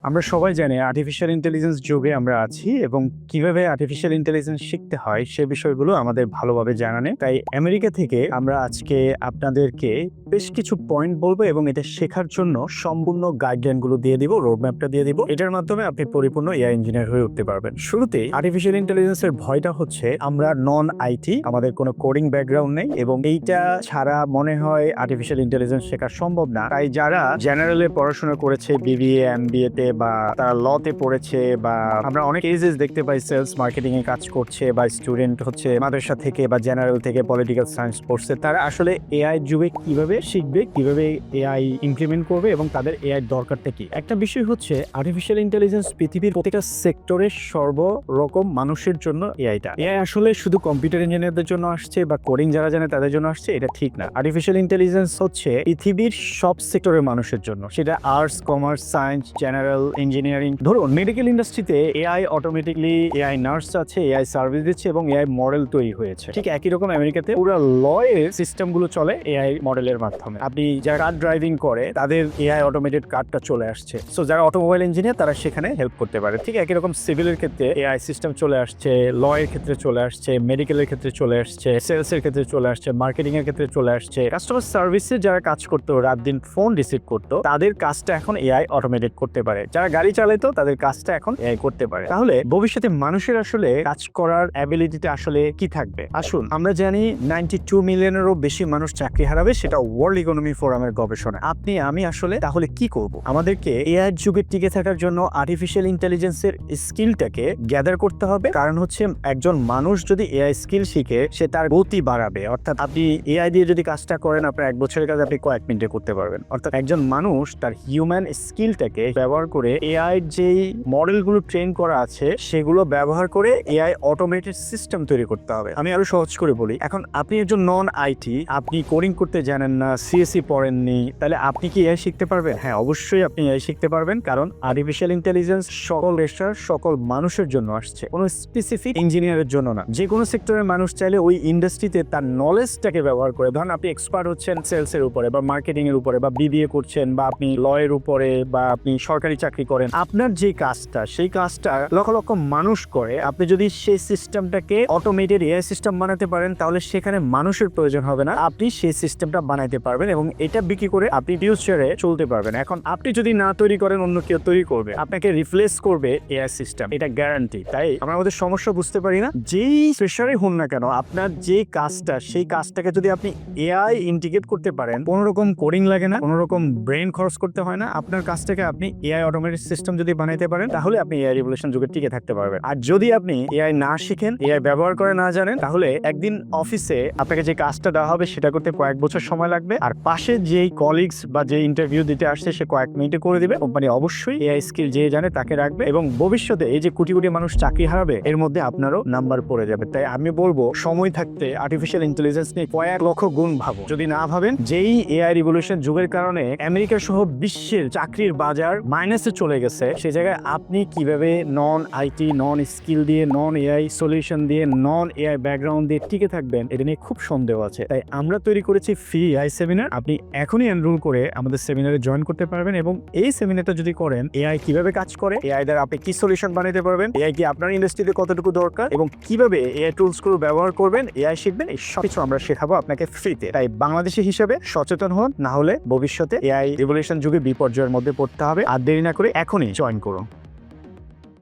আমরা সবাই জানি আর্টিফিশিয়াল ইন্টেলিজেন্স যুগে আমরা আছি এবং কিভাবে আর্টিফিশিয়াল ইন্টেলিজেন্স শিখতে হয় সে বিষয়গুলো আমাদের ভালোভাবে জানা নেই। তাই আমেরিকা থেকে আমরা আজকে আপনাদেরকে বেশ কিছু পয়েন্ট বলবো এবং এটা শেখার জন্য সম্পূর্ণ গাইডলাইনগুলো দিয়ে দিব, রোডম্যাপটা দিয়ে দিব। এটার মাধ্যমে আপনি পরিপূর্ণ এআই ইঞ্জিনিয়ার হয়ে উঠতে পারবেন। শুরুতেই আর্টিফিশিয়াল ইন্টেলিজেন্সের ভয়টা হচ্ছে আমরা নন আইটি, আমাদের কোনো কোডিং ব্যাকগ্রাউন্ড নেই এবং এইটা ছাড়া মনে হয় আর্টিফিশিয়াল ইন্টেলিজেন্স শেখা সম্ভব না। তাই যারা জেনারেলে পড়াশোনা করেছে, বিবিএ এমবিএ তে বা তারা লতে পড়েছে, বা আমরা অনেক কেসেস দেখতে পাই সেলস মার্কেটিং এ কাজ করছে, বা স্টুডেন্ট হচ্ছে মাদ্রাসা থেকে বা জেনারেল থেকে পলিটিক্যাল সায়েন্স পড়ছে, তারা আসলে এআই যুগে কিভাবে শিখবে, কিভাবে এআই ইমপ্লিমেন্ট করবে এবং তাদের এআই দরকারটা কি। একটা বিষয় হচ্ছে আর্টিফিশিয়াল ইন্টেলিজেন্স পৃথিবীর প্রত্যেকটা সেক্টরের সর্বরকম মানুষের জন্য এআইটা। এআই আসলে শুধু কম্পিউটার ইঞ্জিনিয়ারদের জন্য আসছে বা কোডিং যারা জানে তাদের জন্য আসছে, এটা ঠিক না। আর্টিফিশিয়াল ইন্টেলিজেন্স হচ্ছে পৃথিবীর সব সেক্টরের মানুষের জন্য, সেটা arts, commerce, science, general, engineering. ধরুন মেডিকেল ইন্ডাস্ট্রিতে এআই অটোমেটিকলি এআই নার্স আছে, এআই সার্ভিস দিচ্ছে এবং এআই মডেল তৈরি হয়েছে। ঠিক একই রকম আমেরিকাতে পুরো লয়ের সিস্টেমগুলো চলে এআই মডেলের মাধ্যমে। আপনি যারা কার ড্রাইভিং করে তাদের এআই অটোমেটেড কারটা চলে আসছে, সো যারা অটোমোবাইল ইঞ্জিনিয়ার তারা সেখানে হেল্প করতে পারে। ঠিক একই রকম সিভিলের ক্ষেত্রে এআই সিস্টেম চলে আসছে, লয়ের ক্ষেত্রে চলে আসছে, মেডিকেলের ক্ষেত্রে চলে আসছে, সেলসের ক্ষেত্রে চলে আসছে, মার্কেটিং এর ক্ষেত্রে চলে আসছে। কাস্টমার সার্ভিসে যারা কাজ করতো, রাত দিন ফোন রিসিভ করতো, তাদের কাজটা এখন এআই অটোমেটেড করতে পারে। যারা গাড়ি চালাইতো তাদের কাজটা এখন এআই করতে পারে। তাহলে ভবিষ্যতে মানুষের আসলে কাজ করার অ্যাবিলিটিটা আসলে কি থাকবে? আসুন আমরা জানি 92 মিলিয়নেরও বেশি মানুষ চাকরি হারাবে, সেটা ওয়ার্ল্ড ইকোনমি ফোরামের গবেষণা। আপনি আমি আসলে তাহলে কি করব? আমাদেরকে এআই যুগে টিকে থাকার জন্য আর্টিফিশিয়াল ইন্টেলিজেন্সের স্কিলটাকে গ্যাদার করতে হবে। কারণ হচ্ছে একজন মানুষ যদি এআই স্কিল শিখে সে তার গতি বাড়াবে। অর্থাৎ আপনি এআই দিয়ে যদি কাজটা করেন, আপনার 1 বছরের কাজ আপনি কয়েক মিনিটে করতে পারবেন। অর্থাৎ একজন মানুষ তার হিউম্যান স্কিলটাকে ব্যবহার করে এআই যেই মডেলগুলো ট্রেন করা আছে সেগুলো ব্যবহার করে এআই অটোমেটেড সিস্টেম তৈরি করতে হবে। আমি আরো সহজ করে বলি, এখন আপনি একজন নন আইটি, আপনি কোডিং করতে জানেন না, সিএসসি পড়েননি, তাহলে আপনি কি এআই শিখতে পারবেন? হ্যাঁ, অবশ্যই আপনি এআই শিখতে পারবেন, কারণ আর্টিফিশিয়াল ইন্টেলিজেন্স সকল পেশার সকল মানুষের জন্য আসছে, কোনো স্পেসিফিক ইঞ্জিনিয়ারের জন্য না। যে কোনো সেক্টরের মানুষ চাইলে ওই ইন্ডাস্ট্রিতে তার নলেজটাকে ব্যবহার করে, ধরুন আপনি এক্সপার্ট হচ্ছেন সেলস এর উপরে বা মার্কেটিং এর উপরে বা বিবিএ করছেন বা আপনি ল এর উপরে বা আপনি সরকারি চাকরি করেন, আপনার যে কাজটা সেই কাজটা লক্ষ লক্ষ মানুষ করে। আপনি যদি সেই সিস্টেমটাকে অটোমেটেড এআই সিস্টেম বানাতে পারেন তাহলে সেখানে মানুষের প্রয়োজন হবে না, আপনি সেই সিস্টেমটা বানাইতে পারবেন এবং এটা বিক্রি করে আপনি ফিউচারে চলতে পারবেন। এখন আপনি যদি না তৈরি করেন, অন্য কেউ তৈরি করবে, আপনাকে রিপ্লেস করবে এআই সিস্টেম, এটা গ্যারান্টি। তাই আমরা আমাদের সমস্যা বুঝতে পারি না, যেই প্রেশারে হন না কেন, আপনার যে কাজটা সেই কাজটাকে যদি আপনি এআই ইন্টিগ্রেট করতে পারেন, কোনো রকম কোডিং লাগে না, কোনো রকম ব্রেন খরচ করতে হয় না, আপনার কাজটাকে আপনি এআই অটোমেটেড সিস্টেম যদি বানাইতে পারেন তাহলে আপনি এআই রিভলিউশন যুগে টিকে থাকতে পারবেন। আর যদি আপনি এআই না শিখেন, এআই ব্যবহার করে না জানেন, তাহলে একদিন অফিসে আপনাকে যে কাজটা দেওয়া হবে সেটা করতে কয়েক বছর সময় লাগবে, আর পাশে যেই কলিগস বা যে ইন্টারভিউ দিতে আসছে সে কয়েক মিনিটে করে দিবে। কোম্পানি অবশ্যই এআই স্কিল যে জানে তাকে রাখবে এবং ভবিষ্যতে এই যে কোটি কোটি মানুষ চাকরি হারাবে এর মধ্যে আপনারও নাম্বার পড়ে যাবে। তাই আমি বলবো সময় থাকতে আর্টিফিশিয়াল ইন্টেলিজেন্স নিয়ে কয়েক লক্ষ গুণ ভাবো। যদি না ভাবেন, যেই এআই রিভলিউশন যুগের কারণে আমেরিকা সহ বিশ্বের চাকরির বাজার মাইনাসে চলে গেছে, সেই জায়গায় আপনি কিভাবে নন আইটি, নন স্কিল দিয়ে, নন এআই সলিউশন দিয়ে, নন এআই ব্যাকগ্রাউন্ড দিয়ে টিকে থাকবেন, এটা নিয়ে খুব সন্দেহ আছে। তাই আমরা তৈরি করেছি ফ্রি এআই সেমিনার। আপনি এখনই এনরোল করে আমাদের সেমিনারে জয়েন করতে পারবেন এবং এই সেমিনারটা যদি করেন, এআই কিভাবে কাজ করে, এআই দ্বারা আপনি কি সলিউশন বানাতে পারবেন, এআই কি আপনার ইন্ডাস্ট্রিতে কতটুকু দরকার এবং কিভাবে এআই টুলস গুলো ব্যবহার করবেন, এআই শিখবেন, এই সব কিছু আমরা শেখাবো আপনাকে ফ্রিতে। তাই বাংলাদেশি হিসেবে সচেতন হন, না হলে ভবিষ্যতে এআই রিভলিউশন যুগে বিপর্যয়ের মধ্যে পড়তে হবে। আর দেরি না করে এখনই জয়েন করুন।